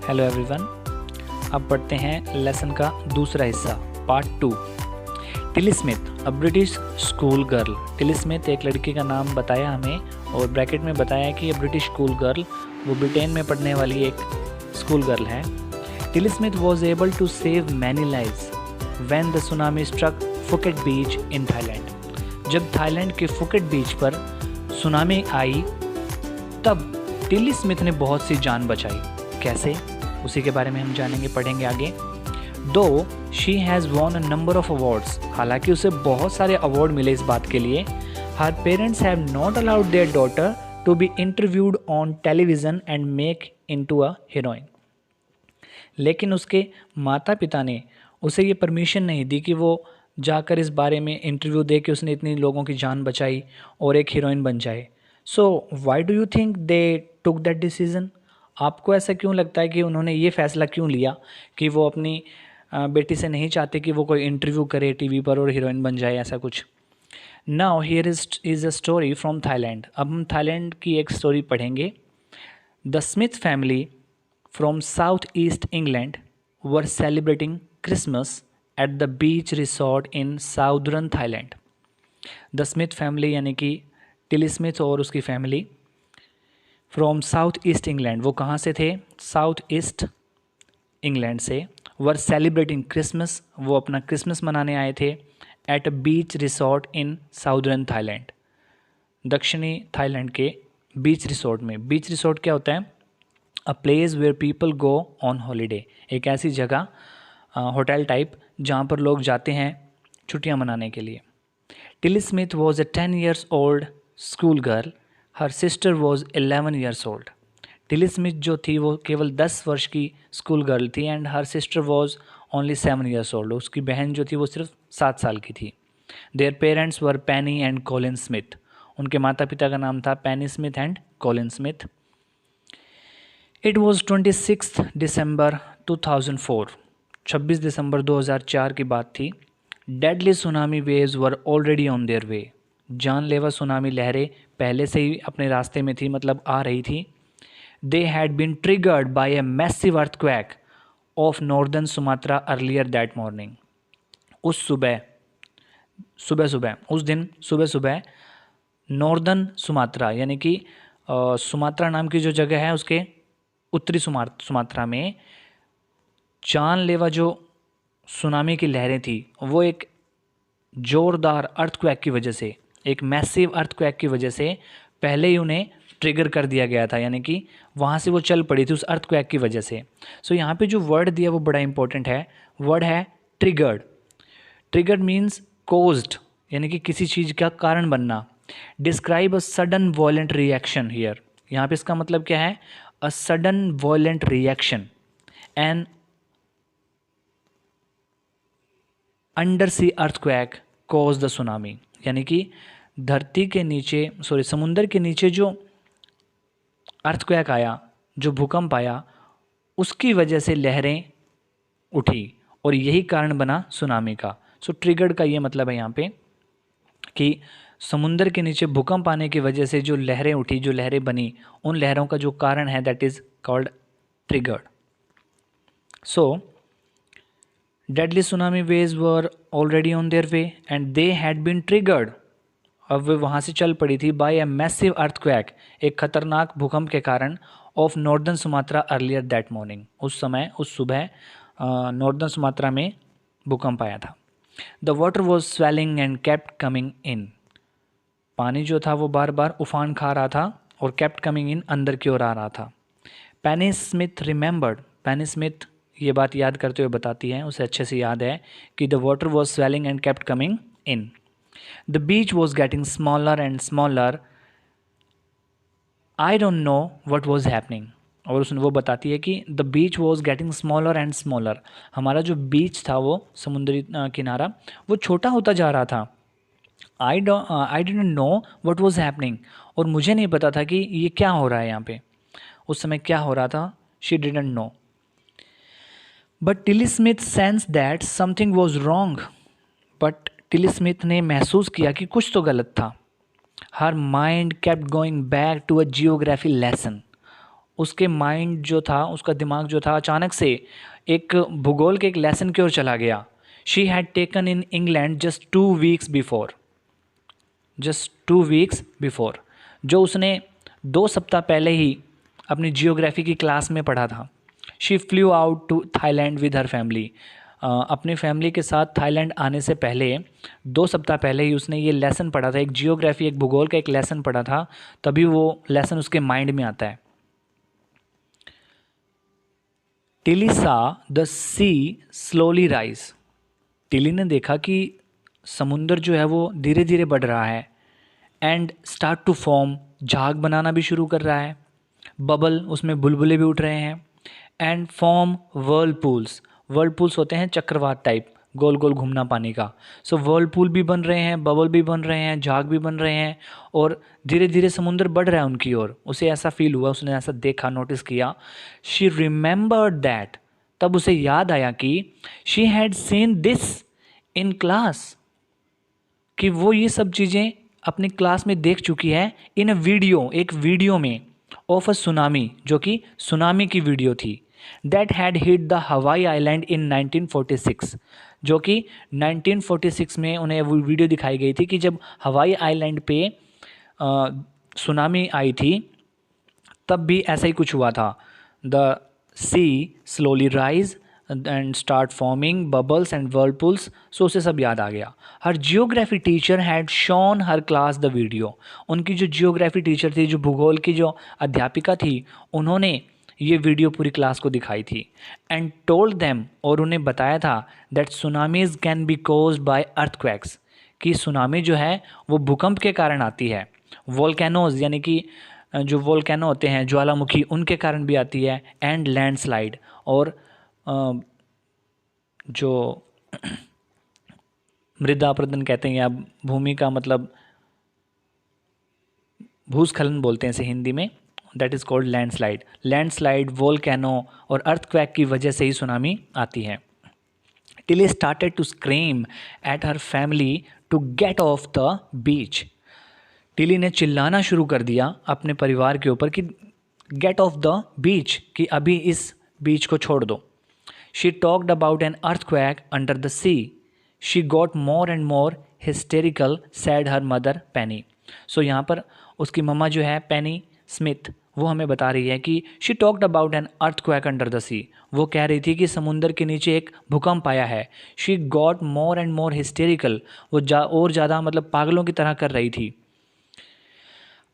Hello everyone. अब पढ़ते हैं लेसन का दूसरा हिस्सा, part 2। Tilly Smith, a British school girl. Tilly Smith एक लड़की का नाम बताया हमें और ब्रैकेट में बताया कि ये ब्रिटिश स्कूल गर्ल, वो ब्रिटेन में पढ़ने वाली एक स्कूल गर्ल है। Tilly Smith was able to save many lives when the tsunami struck Phuket beach in Thailand. जब थाईलैंड के फुकेट बीच पर सुनामी आई तब टिली स्मिथ ने बहुत सी जान बचाई। कैसे, उसी के बारे में हम जानेंगे, पढ़ेंगे आगे। दो she has won a number of awards, हालांकि उसे बहुत सारे अवार्ड मिले इस बात के लिए। Her parents have not allowed their daughter to be interviewed on television and make into a heroine. लेकिन उसके माता पिता ने उसे ये परमिशन नहीं दी कि वो जाकर इस बारे में इंटरव्यू दे कि उसने इतनी लोगों की जान बचाई और एक हीरोइन बन जाए। So why do you think they took that decision? आपको ऐसा क्यों लगता है कि उन्होंने ये फ़ैसला क्यों लिया कि वो अपनी बेटी से नहीं चाहते कि वो कोई इंटरव्यू करे टीवी पर और हीरोइन बन जाए, ऐसा कुछ। Now here is a story from Thailand. अब हम थाईलैंड की एक स्टोरी पढ़ेंगे। The Smith family from south east England were celebrating Christmas at the beach resort in southern Thailand. The Smith family यानी कि टिली स्मिथ और उसकी family from south east England, वो कहाँ से थे? साउथ ईस्ट इंग्लैंड से। वर सेलिब्रेटिंग क्रिसमस, वो अपना क्रिसमस मनाने आए थे। At a beach resort in southern Thailand, दक्षिणी थाईलैंड के बीच रिसोर्ट में। बीच रिसोर्ट क्या होता है? A place where people go on holiday, एक ऐसी जगह, होटल टाइप, जहाँ पर लोग जाते हैं छुट्टियाँ मनाने के लिए। Tilly Smith was a 10 years old school girl, her sister was 11 years old। Tilly Smith जो थी वो केवल 10 वर्ष की स्कूल गर्ल थी and her sister was only 7 years old। उसकी बहन जो थी वो सिर्फ 7 साल की थी। Their parents were Penny and Colin Smith, उनके माता पिता का नाम था Penny Smith and Colin Smith. It was 26 December 2004, 26 दिसंबर 2004 की बात थी। Deadly tsunami waves were already on their way, जानलेवा सुनामी लहरें पहले से ही अपने रास्ते में थी, मतलब आ रही थी। They had been triggered by a massive earthquake of northern Sumatra earlier that morning. उस उस दिन सुबह सुबह नॉर्दर्न सुमात्रा यानी कि सुमात्रा नाम की जो जगह है उसके उत्तरी सुमात्रा में जानलेवा जो सुनामी की लहरें थी वो एक ज़ोरदार अर्थक्वेक की वजह से, एक मैसिव अर्थक्वेक की वजह से पहले ही उन्हें ट्रिगर कर दिया गया था, यानी कि वहाँ से वो चल पड़ी थी उस अर्थक्वेक की वजह से। सो यहाँ पे जो वर्ड दिया वो बड़ा इंपॉर्टेंट है, वर्ड है ट्रिगर्ड। ट्रिगर्ड मीन्स कोज्ड, यानी कि किसी चीज़ का कारण बनना। Describe a sudden violent reaction here, यहाँ पे इसका मतलब क्या है? A sudden violent reaction an undersea earthquake cause the tsunami, यानी कि धरती के नीचे, समुंदर के नीचे जो अर्थक्वेक आया, जो भूकंप आया, उसकी वजह से लहरें उठी और यही कारण बना सुनामी का। सो ट्रिगर्ड का ये मतलब है यहाँ पे कि समुंदर के नीचे भूकंप आने की वजह से जो लहरें उठी, जो लहरें बनी, उन लहरों का जो कारण है that is called triggered. So deadly tsunami waves were already on their way and they had been triggered, अब वे वहाँ से चल पड़ी थी, बाय अ मैसिव अर्थक्वेक, एक खतरनाक भूकंप के कारण, of northern Sumatra earlier that morning, उस सुबह नॉर्दर्न सुमात्रा में भूकंप आया था। The water was swelling and kept coming in, पानी जो था वो बार बार उफान खा रहा था और केप्ट कमिंग इन, अंदर की ओर आ रहा था। पेनी स्मिथ रिमेंबर्ड, पेनी स्मिथ ये बात याद करते हुए बताती है, उसे अच्छे से याद है कि the water was swelling and kept coming in. The beach was getting smaller and smaller, I don't know what was happening. और उसने वो बताती है कि the beach was getting smaller and smaller, हमारा जो बीच था वो समुद्री किनारा वो छोटा होता जा रहा था। I didn't know what was happening, और मुझे नहीं पता था कि ये क्या हो रहा है यहाँ पे, उस समय क्या हो रहा था, she didn't know. But Tilly Smith sense that something was wrong, but Tilly Smith ने महसूस किया कि कुछ तो गलत था। Her mind kept going back to a geography lesson, उसके माइंड जो था, उसका दिमाग जो था, अचानक से एक भूगोल के एक लेसन की ओर चला गया। She had taken in England just 2 weeks before, जो उसने 2 सप्ताह पहले ही अपनी जियोग्राफी की क्लास में पढ़ा था। She flew out to Thailand with her family, अपनी फैमिली के साथ थाईलैंड आने से पहले 2 सप्ताह पहले ही उसने ये लेसन पढ़ा था, एक जियोग्राफी, एक भूगोल का एक लेसन पढ़ा था, तभी वो लेसन उसके माइंड में आता है। Tilly saw the sea slowly rise, Tilly ने देखा कि समुंदर जो है वो धीरे धीरे बढ़ रहा है। एंड स्टार्ट टू फॉर्म, झाग बनाना भी शुरू कर रहा है। बबल, उसमें बुलबुले भी उठ रहे हैं। एंड फॉर्म वर्लपूल्स, वर्लपूल्स होते हैं चक्रवात टाइप, गोल गोल घूमना पानी का। सो वर्लपूल भी बन रहे हैं, बबल भी बन रहे हैं, झाग भी बन रहे हैं, और धीरे धीरे समुंदर बढ़ रहा है उनकी ओर। उसे ऐसा फील हुआ, उसने ऐसा देखा, नोटिस किया। शी रिमेंबर्ड दैट, तब उसे याद आया कि she had seen this in class, कि वो ये सब चीज़ें अपनी क्लास में देख चुकी है। इन अ वीडियो, एक वीडियो में, ऑफ अ सुनामी, जो कि सुनामी की वीडियो थी। That had hit the Hawaii island in 1946, जो कि 1946 में उन्हें वो वीडियो दिखाई गई थी कि जब हवाई आइलैंड पे सुनामी आई थी, तब भी ऐसा ही कुछ हुआ था। The sea slowly rise and start forming bubbles and whirlpools. So उसे सब याद आ गया। Her geography teacher had shown her class the video, उनकी जो जियोग्राफी टीचर थी, जो भूगोल की जो अध्यापिका थी, उन्होंने ये वीडियो पूरी क्लास को दिखाई थी। एंड टोल्ड देम, और उन्हें बताया था, that tsunamis can be caused by earthquakes, कि सुनामी जो है वो भूकंप के कारण आती है। वोल्केनोज, यानी कि जो वोल्केनो होते हैं, ज्वालामुखी, उनके कारण भी आती है। एंड लैंडस्लाइड, और जो मृदा अपरदन कहते हैं, या भूमि का मतलब भूस्खलन बोलते हैं इसे हिंदी में, that is called landslide. Landslide, volcano और अर्थक्वेक की वजह से ही सुनामी आती है। Tilly started to scream at her family to get off the beach, Tilly ने चिल्लाना शुरू कर दिया अपने परिवार के ऊपर कि गेट ऑफ द बीच, कि अभी इस बीच को छोड़ दो। She talked about an earthquake under the sea, she got more and more hysterical, said her mother Penny. So यहाँ पर उसकी मम्मा जो है पेनी स्मिथ, वो हमें बता रही है कि she talked about an earthquake under the sea, वो कह रही थी कि समुंदर के नीचे एक भूकंप आया है। She got more and more hysterical, वो और ज़्यादा मतलब पागलों की तरह कर रही थी।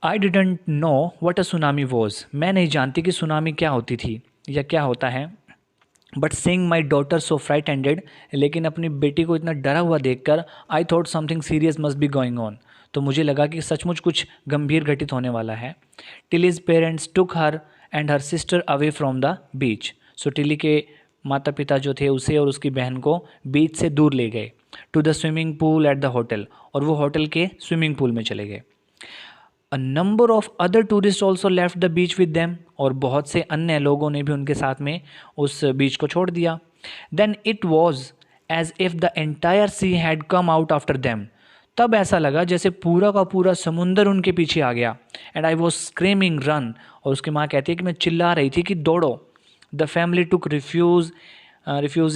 I didn't know what a tsunami was, मैं नहीं जानती कि सुनामी क्या होती थी या क्या होता है। But seeing my daughter so frightened, लेकिन अपनी बेटी को इतना डरा हुआ देखकर, I thought something serious must be going on, तो मुझे लगा कि सचमुच कुछ गंभीर घटित होने वाला है। Tilly's parents took her and her sister away from the beach, so Tilly के माता पिता जो थे उसे और उसकी बहन को बीच से दूर ले गए। To the swimming pool at the hotel, और वो होटल के स्विमिंग पूल में चले गए। A number of other tourist also left the beach with them, और बहुत से अन्य लोगों ने भी उनके साथ में उस बीच को छोड़ दिया। Then it was as if the entire sea had come out after them, तब ऐसा लगा जैसे पूरा का पूरा समुंदर उनके पीछे आ गया। And I was screaming run, और उसकी माँ कहती है कि मैं चिल्ला रही थी कि दौड़ो। The family took refuse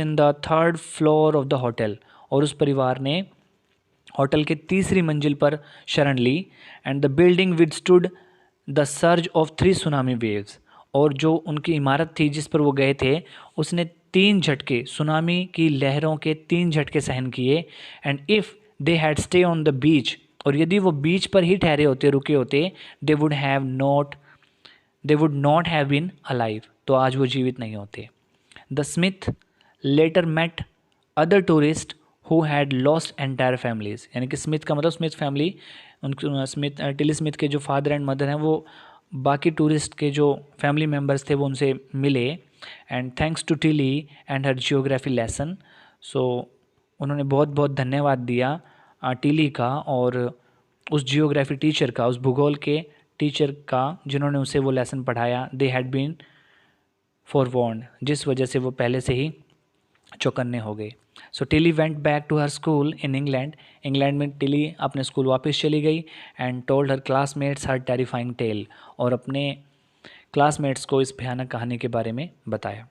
in the 3rd floor of the hotel, और उस परिवार ने होटल के 3री मंजिल पर शरण ली। And the building withstood the surge of 3 tsunami waves, और जो उनकी इमारत थी जिस पर वो गए थे, उसने 3 झटके, सुनामी की लहरों के 3 झटके सहन किए। And if they had stay on the beach, और यदि वो बीच पर ही ठहरे होते, रुके होते, they would not have been alive, तो आज वो जीवित नहीं होते। The Smith later met other tourist who had lost entire families, यानी कि स्मिथ का मतलब स्मिथ फैमिली, टिली स्मिथ के जो फादर एंड मदर हैं वो बाकी टूरिस्ट के जो फैमिली मेम्बर्स थे वो उनसे मिले। And thanks to Tilly and her geography lesson, so उन्होंने बहुत बहुत धन्यवाद दिया टिली का और उस जियोग्राफी टीचर का, उस भूगोल के टीचर का, जिन्होंने उसे वो लेसन पढ़ाया। दे हैड बीन फोरवॉर्न्ड, जिस वजह से वो पहले से ही चौकन्ने हो गए। So Tilly went back to her school in England, England में टिली अपने स्कूल वापस चली गई। And told her classmates her terrifying tale, और अपने क्लासमेट्स को इस भयानक कहानी के बारे में बताया।